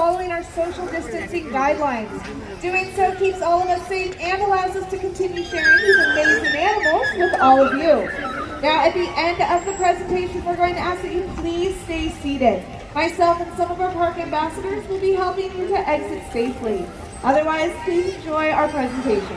following our social distancing guidelines. Doing so keeps all of us safe and allows us to continue sharing these amazing animals with all of you. Now, at the end of the presentation, we're going to ask that you please stay seated. Myself and some of our park ambassadors will be helping you to exit safely. Otherwise, please enjoy our presentation.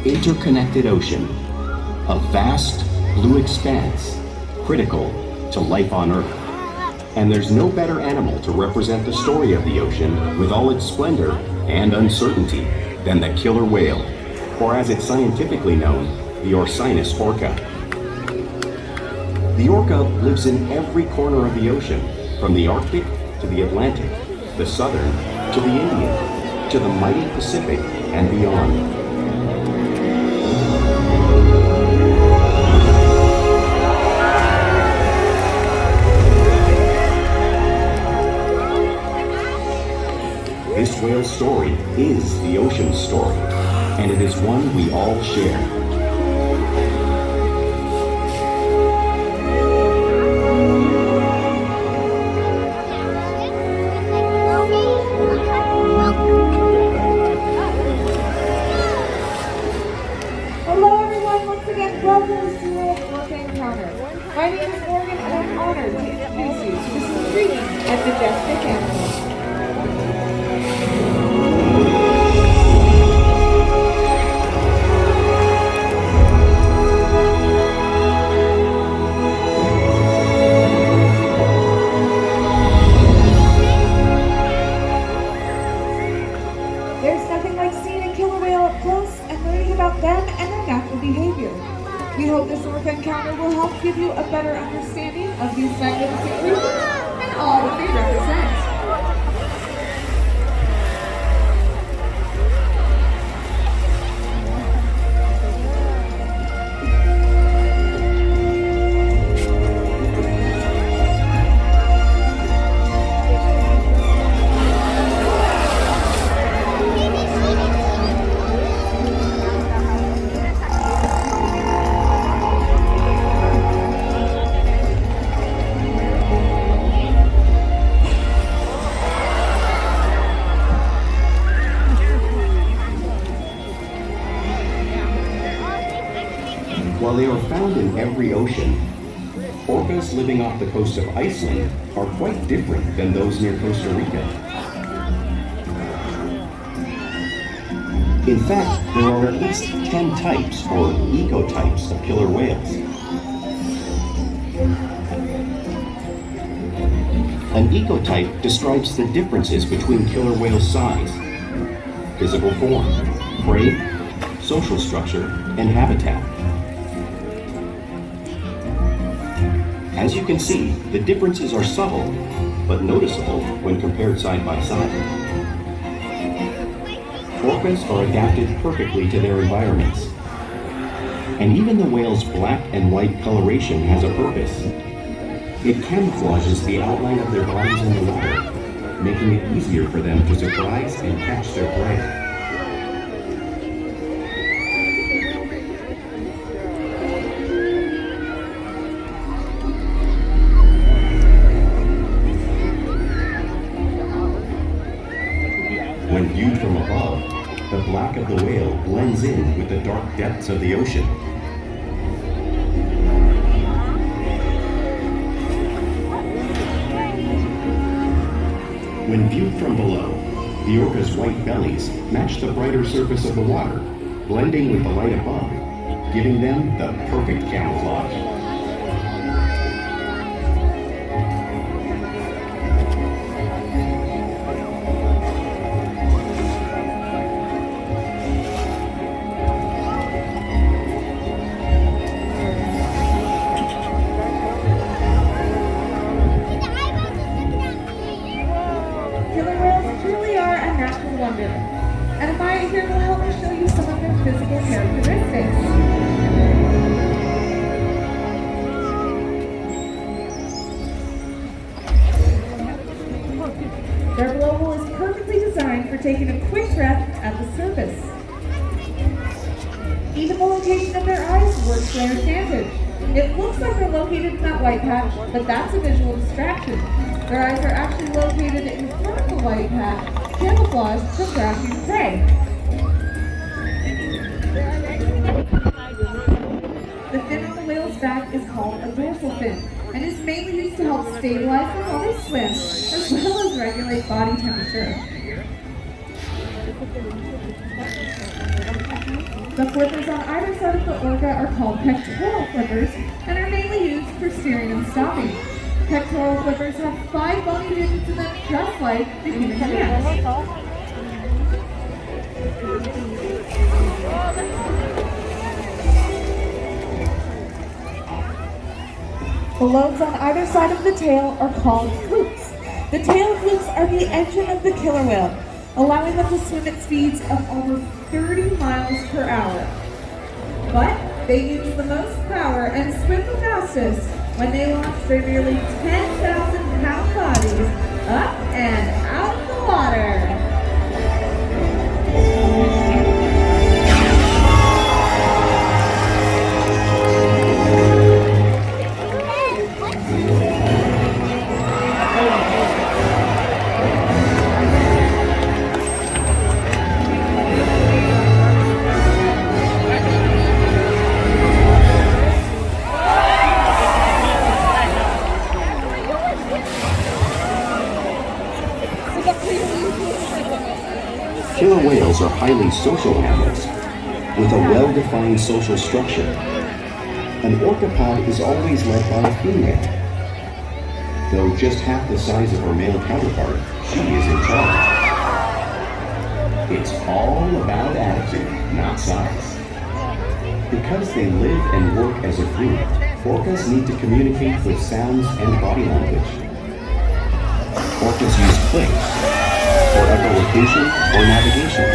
Interconnected ocean, a vast blue expanse critical to life on Earth. And there's no better animal to represent the story of the ocean with all its splendor and uncertainty than the killer whale, or as it's scientifically known, the Orcinus orca. The orca lives in every corner of the ocean, from the Arctic to the Atlantic, the Southern to the Indian, to the mighty Pacific and beyond. This whale's story is the ocean's story, and it is one we all share. Hello everyone, once again, welcome to Seaworld Orca Encounter. My name is Morgan and I'm honored to introduce you to this intriguing and majestic animal. There's nothing like seeing a killer whale up close and learning about them and their natural behavior. We hope this Orca Encounter will help give you a better understanding of these magnificent creatures and all that they represent. While they are found in every ocean, orcas living off the coast of Iceland are quite different than those near Costa Rica. In fact, there are at least 10 types or ecotypes of killer whales. An ecotype describes the differences between killer whale size, physical form, prey, social structure, and habitat. As you can see, the differences are subtle, but noticeable when compared side by side. Orcas are adapted perfectly to their environments. And even the whale's black and white coloration has a purpose. It camouflages the outline of their bodies in the water, making it easier for them to surprise and catch their prey. When viewed from above, the black of the whale blends in with the dark depths of the ocean. When viewed from below, the orca's white bellies match the brighter surface of the water, blending with the light above, giving them the perfect camouflage. wonder. And Amaya here will help me show you some of their physical characteristics. Their blowhole is perfectly designed for taking a quick breath at the surface. Even the location of their eyes works to their advantage. It looks like they're located in that white patch, but that's a visual distraction. Their eyes are actually located in front of the white patch, camouflaged from tracking prey. The fin on the whale's back is called a dorsal fin, and is mainly used to help stabilize them while they swim, as well as regulate body temperature. The flippers on either side of the orca are called pectoral flippers and are mainly used for steering and stopping. Pectoral flippers have 5 bony digits in them, just like the human hand. The lobes on either side of the tail are called flukes. The tail flukes are the engine of the killer whale, allowing them to swim at speeds of almost 30 miles per hour. But they use the most power and swim the fastest when they launch their nearly 10,000-pound bodies up and out of the water. Killer whales are highly social animals with a well-defined social structure. An orca is always led by a female. Though just half the size of her male counterpart, she is in charge. It's all about attitude, not size. Because they live and work as a group, orcas need to communicate with sounds and body language. Orcas use clicks for echolocation or navigation.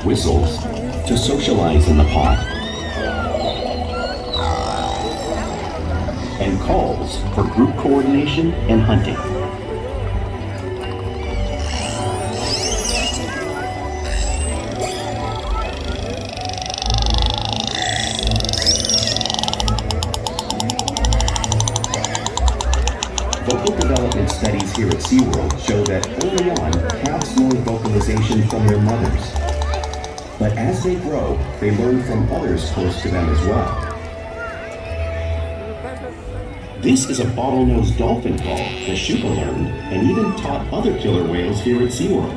Whistles to socialize in the pod. And calls for group coordination and hunting. Vocal development studies here at Seaworld show that early on, calves learn vocalization from their mothers. But as they grow, they learn from others close to them as well. This is a bottlenose dolphin call that Shuka learned and even taught other killer whales here at Seaworld.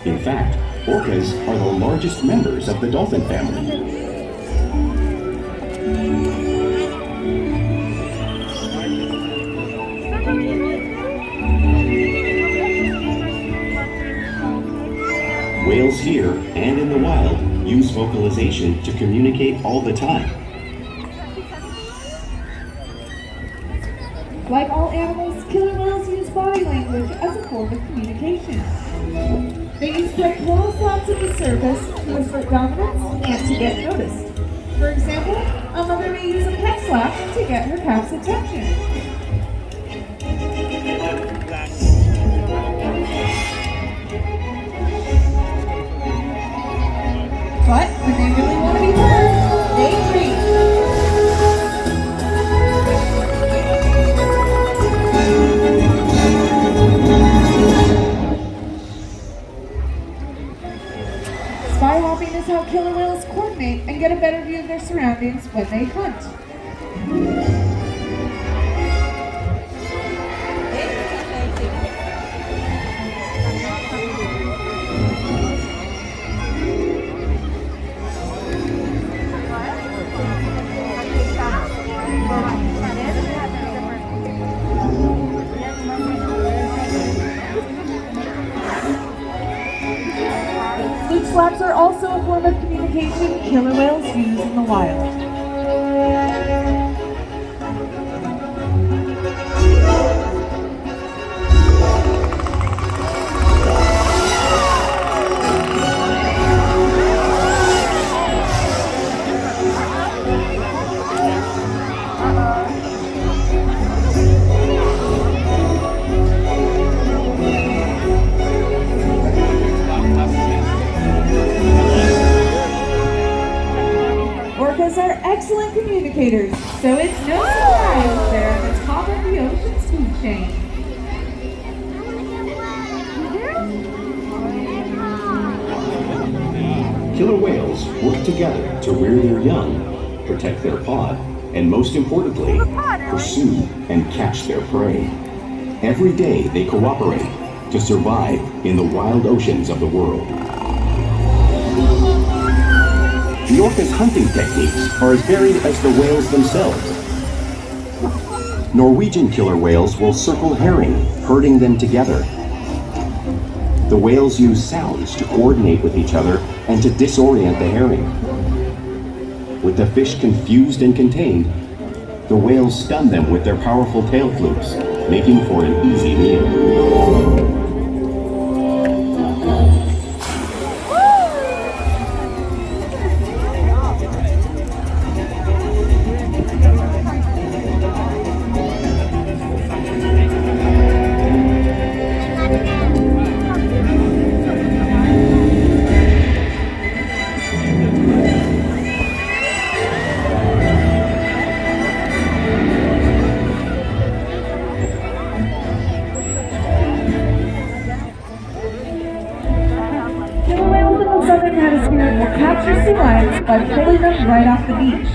In fact, orcas are the largest members of the dolphin family. Whales here and in the wild use vocalization to communicate all the time. Like all animals, killer whales use body language as a form of communication. They use pectoral flaps at the surface to assert dominance and to get noticed. For example, a mother may use a pec slap to get her calf's attention. But when they really want to be heard, they breathe. Spy hopping is how killer whales coordinate and get a better view of their surroundings when they hunt. Fluke slaps are also a form of communication killer whales use in the wild. excellent communicators, so it's no surprise they're at the top of the ocean's food chain. Killer whales work together to rear their young, protect their pod, and most importantly, pursue and catch their prey. Every day they cooperate to survive in the wild oceans of the world. The orca's hunting techniques are as varied as the whales themselves. Norwegian killer whales will circle herring, herding them together. The whales use sounds to coordinate with each other and to disorient the herring. With the fish confused and contained, the whales stun them with their powerful tail flukes, making for an easy meal. By pulling them right off the beach.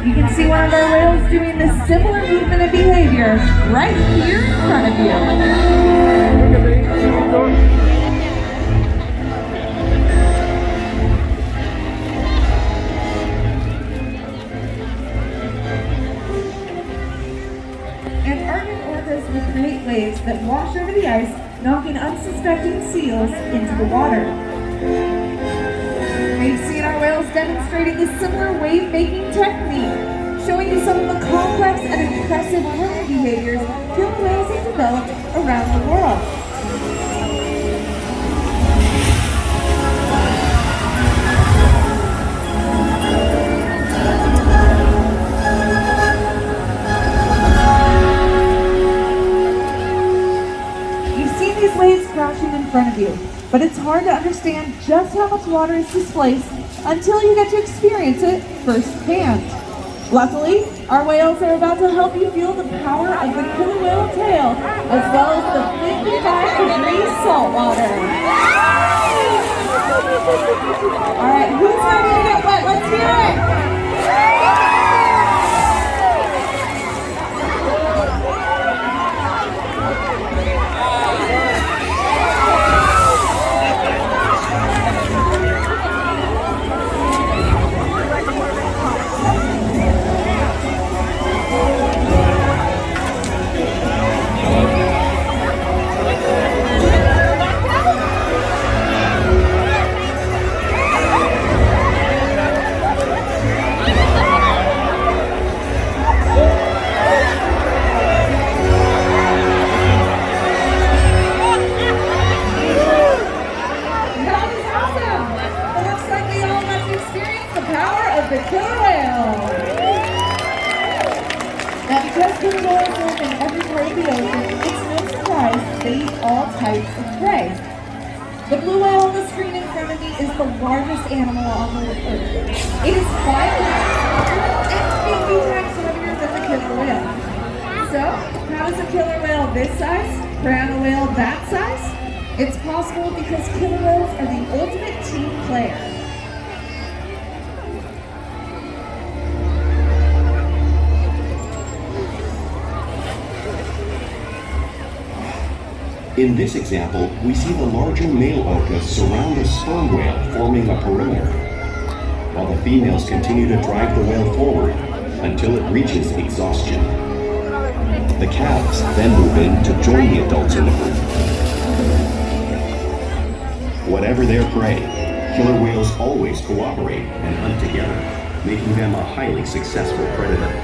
You can see one of our whales doing this similar movement and behavior right here in front of you. Antarctic orcas will create waves that wash over the ice, knocking unsuspecting seals into the water. We've seen our whales demonstrating this similar wave-making technique, showing you some of the complex and impressive swimming behaviors killer whales have developed around the world. You've seen these waves crashing in front of you, but it's hard to understand just how much water is displaced until you get to experience it firsthand. Luckily, our whales are about to help you feel the power of the killer whale tail, as well as the 55-degree salt water. All right, who's ready to get wet? Let's hear it. The killer whale. Now, because killer whales live in every part of the ocean, it's no surprise they eat all types of prey. The blue whale on the screen in front of me is the largest animal on the earth. It is 5 times and 50 times heavier than the killer whale. So, how does a killer whale this size prey on a whale that size? It's possible because killer whales are the ultimate team player. In this example, we see the larger male orcas surround a sperm whale, forming a perimeter, while the females continue to drive the whale forward until it reaches exhaustion. The calves then move in to join the adults in the group. Whatever their prey, killer whales always cooperate and hunt together, making them a highly successful predator.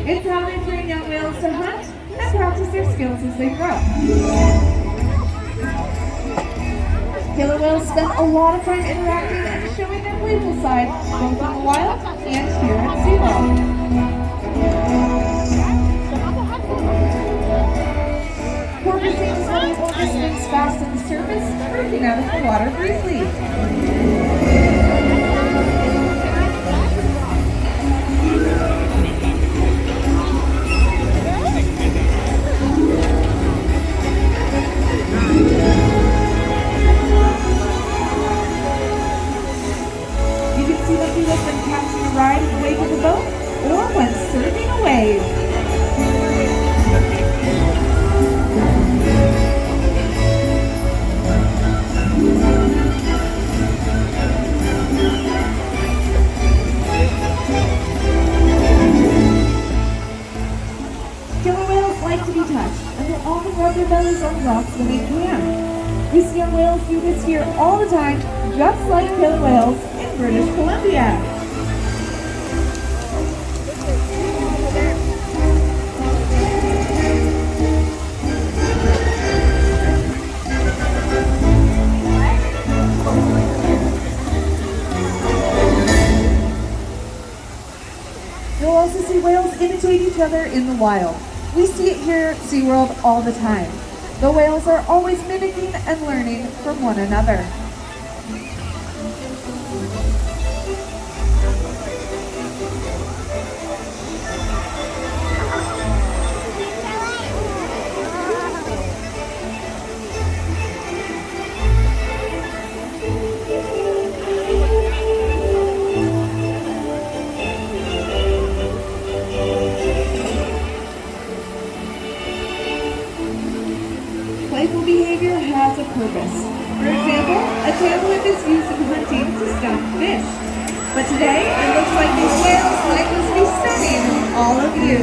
It's how they train young whales to hunt and practice their skills as they grow. Killer whales spend a lot of time interacting and showing their playful side, both in the wild and here at Seaworld. Porpoise is when the orca swims fast to the surface, breaking out of the water briefly. You can see them do this when catching a ride in the wake of a boat or when surfing a wave. Killer whales like to be touched, and will often rub their bellies on rocks when they can. We see our whales do this here all the time, just like killer whales in British Columbia. You'll also see whales imitate each other in the wild. We see it here at Seaworld all the time. The whales are always mimicking and learning from one another. Playful behavior has a purpose. For example, a tail whip is used in hunting to stop fish. But today, it looks like these whales like us to be studying all of you.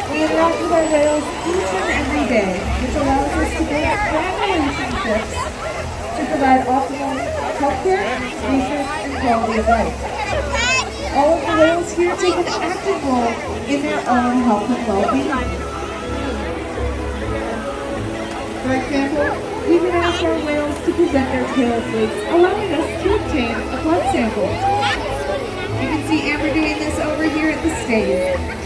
We interact with our whales each and every day, which allows us to build strong relationships to provide optimal healthcare, research, and quality of life. All of the whales here take an active role in their own health and well-being. For example, we can ask our whales to present their tail flakes, allowing us to obtain a blood sample. You can see Amber doing this over here at the stage.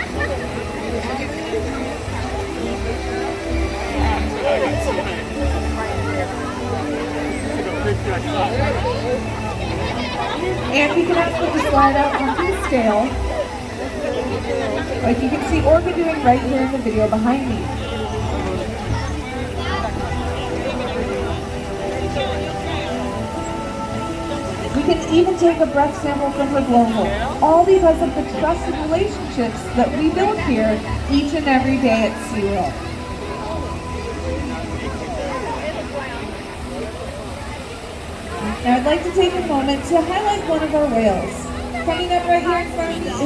And we can actually just slide out onto the scale, like you can see Orca doing right here in the video behind me. We can even take a breath sample from her blowhole, all because of the trusted relationships that we build here each and every day at Seaworld. Now I'd like to take a moment to highlight one of our whales. Coming up right here in front of me is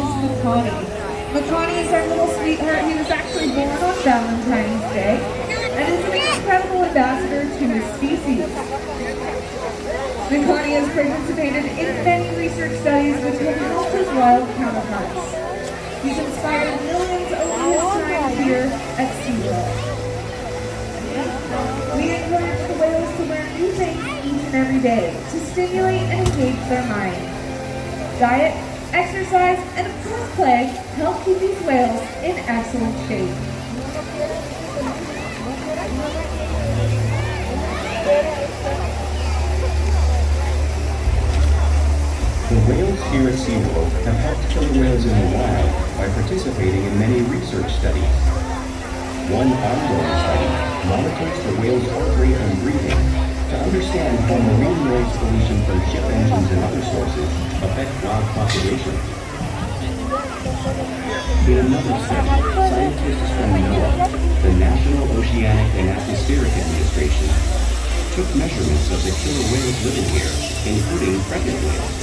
Connie is our little sweetheart. He was actually born on Valentine's Day and is an incredible ambassador to his species. Connie has participated in many research studies which have helped his wild counterparts. He's inspired millions over his time here at Seaworld. We encourage the whales to learn new things each and every day to stimulate and engage their mind. Diet, exercise, and of course play help keep these whales in excellent shape. The whales here at Seaworld have helped killer whales in the wild by participating in many research studies. One ongoing study monitors the whale's heart rate and breathing to understand how marine noise pollution from ship engines and other sources affect wild populations. In another study, scientists from NOAA, the National Oceanic and Atmospheric Administration, took measurements of the killer whales living here, including pregnant whales.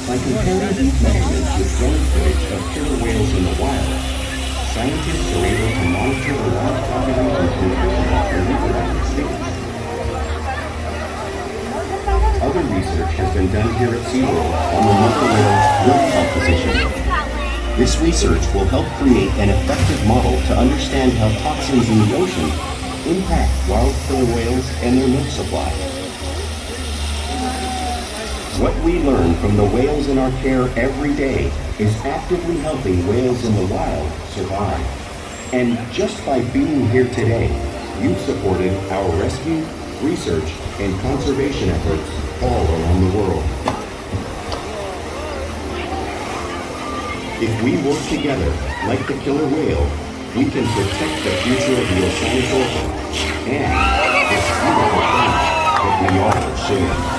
By comparing these measurements with drone footage of killer whales in the wild, scientists are able to monitor the wild population's nutritional and reproductive stage. Other research has been done here at Seaworld on the mother whale's milk composition. This research will help create an effective model to understand how toxins in the ocean impact wild killer whales and their milk supply. What we learn from the whales in our care every day is actively helping whales in the wild survive. And just by being here today, you've supported our rescue, research, and conservation efforts all around the world. If we work together, like the killer whale, we can protect the future of the oceanic orca and this beautiful planet that we all share.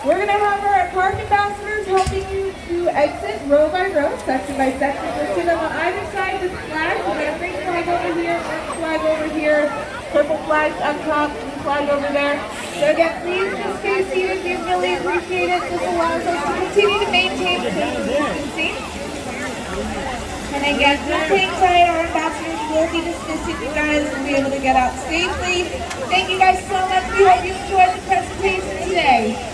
We're going to have our park ambassadors helping you to exit row by row, section by section. We'll sit them on either side with flags. We've got a green flag over here, orange flag over here, purple flags up top, blue flag over there. So again, please just stay seated. We really appreciate it. This allows us to continue to maintain social distancing. And again, don't hang tight. Our ambassadors will be dismissing you guys and be able to get out safely. Thank you guys so much. We hope you enjoyed the presentation today.